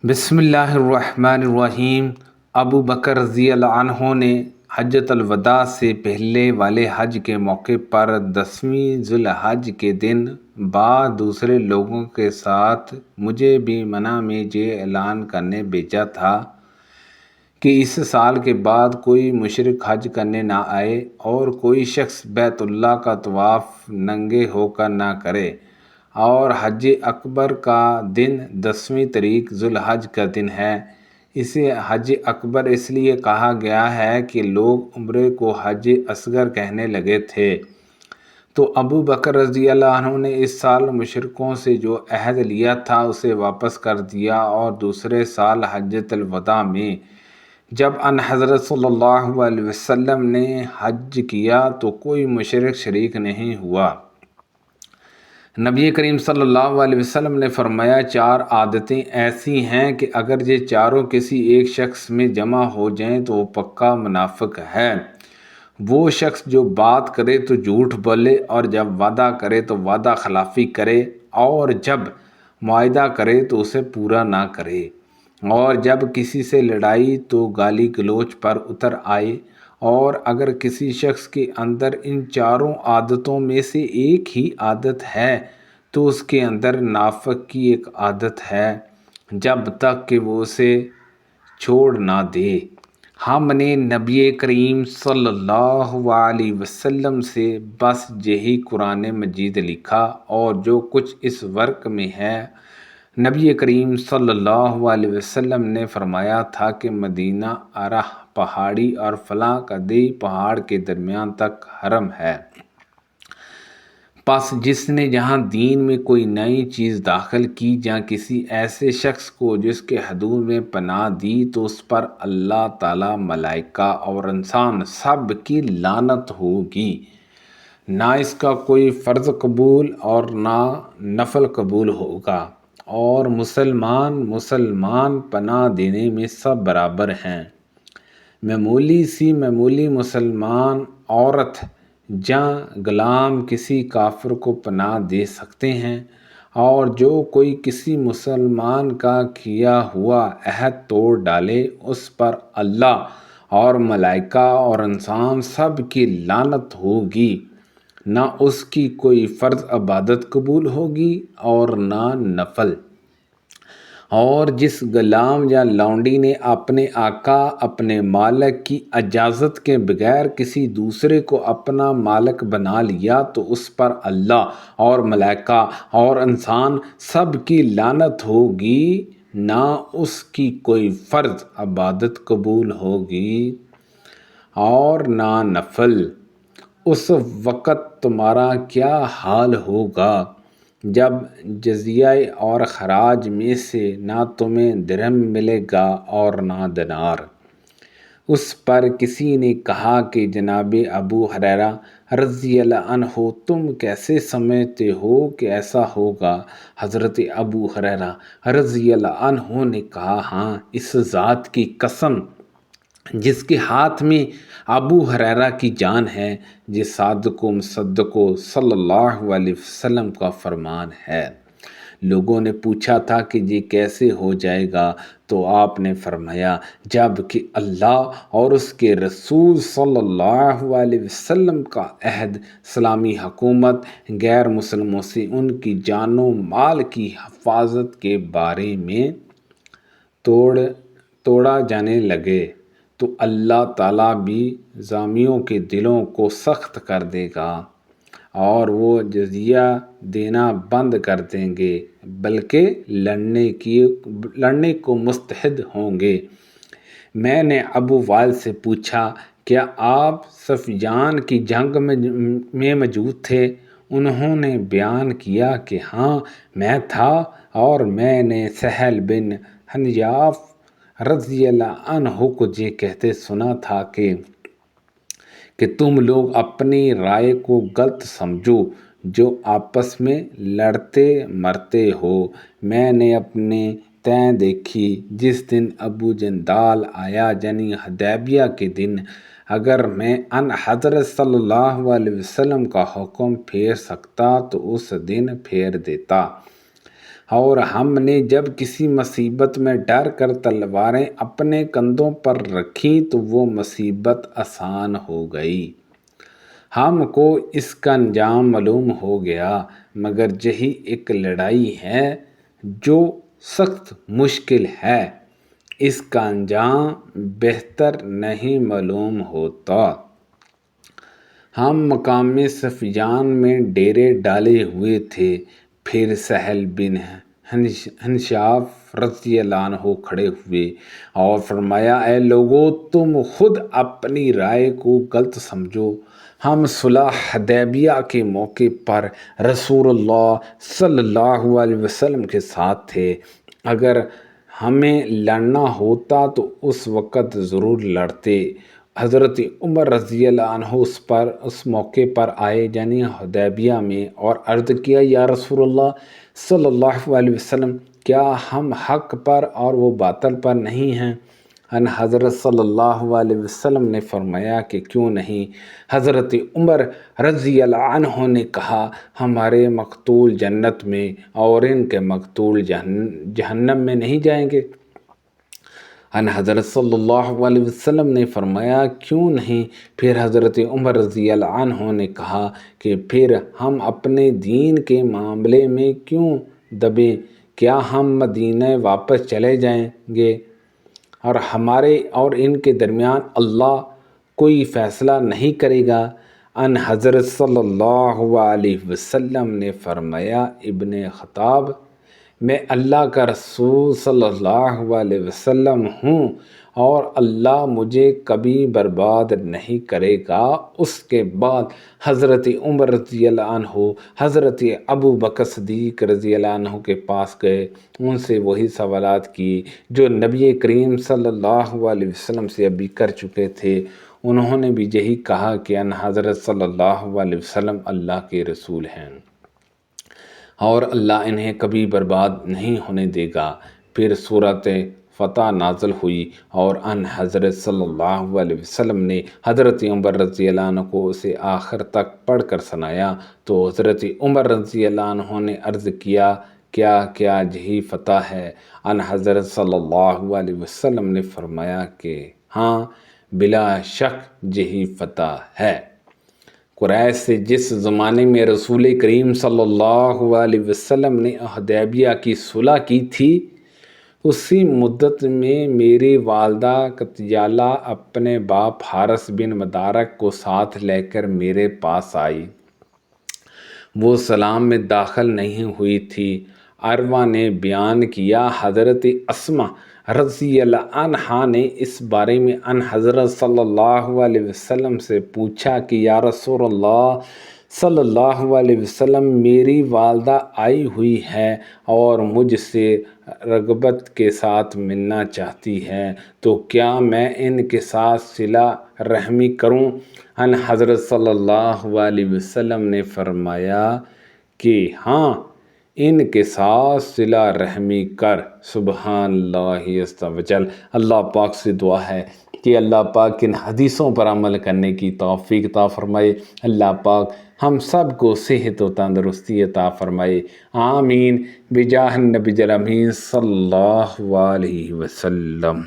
بسم اللہ الرحمن الرحیم۔ ابو بکر رضی اللہ عنہ نے حجۃ الوداع سے پہلے والے حج کے موقع پر 10ویں ذی الحج کے دن بعد دوسرے لوگوں کے ساتھ مجھے بھی منع میں یہ اعلان کرنے بھیجا تھا کہ اس سال کے بعد کوئی مشرک حج کرنے نہ آئے اور کوئی شخص بیت اللہ کا طواف ننگے ہو کر نہ کرے، اور حج اکبر کا دن 10ویں تاریخ ذی الحج کا دن ہے۔ اسے حج اکبر اس لیے کہا گیا ہے کہ لوگ عمرے کو حج اصغر کہنے لگے تھے۔ تو ابو بکر رضی اللہ عنہ نے اس سال مشرکوں سے جو عہد لیا تھا اسے واپس کر دیا، اور دوسرے سال حجۃ الوداع میں جب ان حضرت صلی اللہ علیہ وسلم نے حج کیا تو کوئی مشرک شریک نہیں ہوا۔ نبی کریم صلی اللہ علیہ وسلم نے فرمایا، 4 عادتیں ایسی ہیں کہ اگر یہ چاروں کسی ایک شخص میں جمع ہو جائیں تو وہ پکا منافق ہے۔ وہ شخص جو بات کرے تو جھوٹ بولے، اور جب وعدہ کرے تو وعدہ خلافی کرے، اور جب معاہدہ کرے تو اسے پورا نہ کرے، اور جب کسی سے لڑائی تو گالی گلوچ پر اتر آئے۔ اور اگر کسی شخص کے اندر ان چاروں عادتوں میں سے ایک ہی عادت ہے تو اس کے اندر نافق کی ایک عادت ہے، جب تک کہ وہ اسے چھوڑ نہ دے۔ ہم نے نبی کریم صلی اللہ علیہ وسلم سے بس یہی قرآن مجید لکھا، اور جو کچھ اس ورق میں ہے۔ نبی کریم صلی اللہ علیہ وسلم نے فرمایا تھا کہ مدینہ ارہ پہاڑی اور فلاں قدی پہاڑ کے درمیان تک حرم ہے۔ پس جس نے جہاں دین میں کوئی نئی چیز داخل کی یا کسی ایسے شخص کو جس کے حدود میں پناہ دی تو اس پر اللہ تعالیٰ، ملائکہ اور انسان سب کی لعنت ہوگی۔ نہ اس کا کوئی فرض قبول اور نہ نفل قبول ہوگا، اور مسلمان پناہ دینے میں سب برابر ہیں۔ معمولی مسلمان عورت یا غلام کسی کافر کو پناہ دے سکتے ہیں، اور جو کوئی کسی مسلمان کا کیا ہوا عہد توڑ ڈالے اس پر اللہ اور ملائکہ اور انسان سب کی لعنت ہوگی۔ نہ اس کی کوئی فرض عبادت قبول ہوگی اور نہ نفل۔ اور جس غلام یا لونڈی نے اپنے آقا، اپنے مالک کی اجازت کے بغیر کسی دوسرے کو اپنا مالک بنا لیا تو اس پر اللہ اور ملائکہ اور انسان سب کی لعنت ہوگی، نہ اس کی کوئی فرض عبادت قبول ہوگی اور نہ نفل۔ اس وقت تمہارا کیا حال ہوگا جب جزیہ اور خراج میں سے نہ تمہیں درہم ملے گا اور نہ دینار۔ اس پر کسی نے کہا کہ جناب ابو ہریرہ رضی اللہ عنہ، تم کیسے سمجھتے ہو کہ ایسا ہوگا؟ حضرت ابو ہریرہ رضی اللہ عنہ نے کہا، ہاں، اس ذات کی قسم جس کے ہاتھ میں ابو ہریرہ کی جان ہے، یہ صادق و مصدق صلی اللہ علیہ وسلم کا فرمان ہے۔ لوگوں نے پوچھا تھا کہ یہ کیسے ہو جائے گا؟ تو آپ نے فرمایا، جب کہ اللہ اور اس کے رسول صلی اللہ علیہ وسلم کا عہد اسلامی حکومت غیر مسلموں سے ان کی جان و مال کی حفاظت کے بارے میں توڑا جانے لگے تو اللہ تعالیٰ بھی ظالموں کے دلوں کو سخت کر دے گا، اور وہ جزیہ دینا بند کر دیں گے، بلکہ لڑنے کو مستعد ہوں گے۔ میں نے ابو وائل سے پوچھا، کیا آپ صفین کی جنگ میں موجود تھے؟ انہوں نے بیان کیا کہ ہاں، میں تھا، اور میں نے سہل بن حنیف رضی اللہ عنہ کو یہ کہتے سنا تھا کہ تم لوگ اپنی رائے کو غلط سمجھو جو آپس میں لڑتے مرتے ہو۔ میں نے اپنے تئیں دیکھی جس دن ابو جندال آیا، یعنی حدیبیہ کے دن، اگر میں ان حضرت صلی اللہ علیہ وسلم کا حکم پھیر سکتا تو اس دن پھیر دیتا، اور ہم نے جب کسی مصیبت میں ڈر کر تلواریں اپنے کندھوں پر رکھیں تو وہ مصیبت آسان ہو گئی۔ ہم کو اس کا انجام معلوم ہو گیا، مگر یہی ایک لڑائی ہے جو سخت مشکل ہے، اس کا انجام بہتر نہیں معلوم ہوتا۔ ہم مقام صفیان میں ڈیرے ڈالے ہوئے تھے، پھر سہل بن حنشاف رضی اللہ عنہ کھڑے ہوئے اور فرمایا، اے لوگو، تم خود اپنی رائے کو غلط سمجھو۔ ہم صلح حدیبیہ کے موقع پر رسول اللہ صلی اللہ علیہ وسلم کے ساتھ تھے۔ اگر ہمیں لڑنا ہوتا تو اس وقت ضرور لڑتے۔ حضرت عمر رضی اللہ عنہ اس موقع پر آئے، یعنی حدیبیہ میں، اور عرض کیا، یا رسول اللہ صلی اللہ علیہ وسلم، کیا ہم حق پر اور وہ باطل پر نہیں ہیں؟ ان حضرت صلی اللہ علیہ وسلم نے فرمایا کہ کیوں نہیں؟ حضرت عمر رضی اللہ عنہ نے کہا، ہمارے مقتول جنت میں اور ان کے مقتول جہنم میں نہیں جائیں گے؟ ان حضرت صلی اللہ علیہ وسلم نے فرمایا، کیوں نہیں؟ پھر حضرت عمر رضی اللہ عنہ نے کہا کہ پھر ہم اپنے دین کے معاملے میں کیوں دبیں؟ کیا ہم مدینہ واپس چلے جائیں گے اور ہمارے اور ان کے درمیان اللہ کوئی فیصلہ نہیں کرے گا؟ ان حضرت صلی اللہ علیہ وسلم نے فرمایا، ابن خطاب، میں اللہ کا رسول صلی اللہ علیہ وسلم ہوں اور اللہ مجھے کبھی برباد نہیں کرے گا۔ اس کے بعد حضرت عمر رضی اللہ عنہ حضرت ابو بکر صدیق رضی اللہ عنہ کے پاس گئے، ان سے وہی سوالات کی جو نبی کریم صلی اللہ علیہ وسلم سے ابھی کر چکے تھے۔ انہوں نے بھی یہی کہا کہ ان حضرت صلی اللہ علیہ وسلم اللہ کے رسول ہیں اور اللہ انہیں کبھی برباد نہیں ہونے دے گا۔ پھر سورۃ فتح نازل ہوئی اور ان حضرت صلی اللہ علیہ وسلم نے حضرت عمر رضی اللہ عنہ کو اسے آخر تک پڑھ کر سنایا تو حضرت عمر رضی اللہ عنہ نے عرض کیا، کیا یہی فتح ہے؟ ان حضرت صلی اللہ علیہ وسلم نے فرمایا کہ ہاں، بلا شک یہی فتح ہے۔ قریش سے جس زمانے میں رسول کریم صلی اللہ علیہ وسلم نے حدیبیہ کی صلح کی تھی، اسی مدت میں میری والدہ قتیالہ اپنے باپ حارث بن مدارک کو ساتھ لے کر میرے پاس آئی۔ وہ سلام میں داخل نہیں ہوئی تھی۔ عروہ نے بیان کیا، حضرت اسماء رضی اللہ عنہا نے اس بارے میں ان حضرت صلی اللہ علیہ وسلم سے پوچھا کہ یا رسول اللہ صلی اللہ علیہ وسلم، میری والدہ آئی ہوئی ہے اور مجھ سے رغبت کے ساتھ ملنا چاہتی ہے، تو کیا میں ان کے ساتھ صلہ رحمی کروں؟ ان حضرت صلی اللہ علیہ وسلم نے فرمایا کہ ہاں، ان کے ساتھ صلہ رحمی کر۔ سبحان اللہ عز و جل۔ اللہ پاک سے دعا ہے کہ اللہ پاک ان حدیثوں پر عمل کرنے کی توفیق عطا فرمائے۔ اللہ پاک ہم سب کو صحت و تندرستی عطا فرمائے، آمین، بجاہ النبی الامین صلی اللہ علیہ وسلم۔